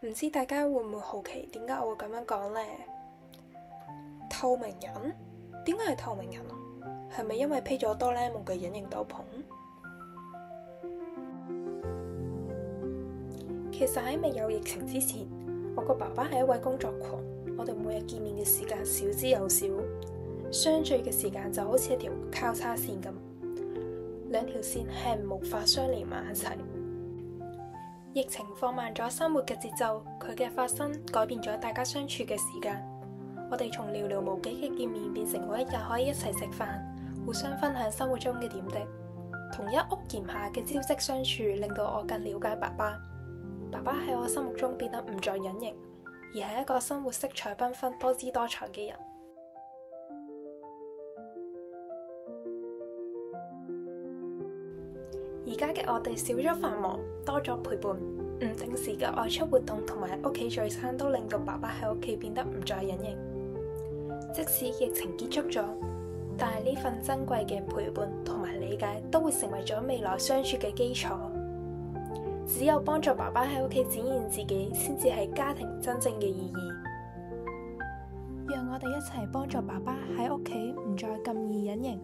唔知大家會唔會好奇點解我會咁樣講呢？透明人？點解係透明人啊？係咪因為披咗哆啦 A 夢嘅隱形斗篷？其實喺未有疫情之前，我個爸爸係一位工作狂，我哋每日見面嘅時間少之又少，相聚嘅時間就好似一條交叉線咁，兩條線係無法相連埋一齊。疫情放慢咗生活嘅節奏，佢嘅發生改變咗大家相處嘅時間。我哋從寥寥無幾嘅見面變成每一日可以一齊食飯，互相分享生活中嘅點滴。同一屋檐下嘅朝夕相處，令到我更了解爸爸。爸爸喺我心目中變得唔再隱形，而係一個生活色彩繽紛、多姿多彩嘅人。而家嘅我哋少咗繁忙，多咗陪伴，唔定時嘅外出活動同埋屋企聚餐都令到爸爸喺屋企變得唔再隱形。即使疫情結束咗，但係呢份珍貴嘅陪伴同埋理解都會成為咗未來相處嘅基礎。只有幫助爸爸喺屋企展現自己，先至係家庭真正嘅意義。讓我哋一齊幫助爸爸喺屋企唔再咁易隱形。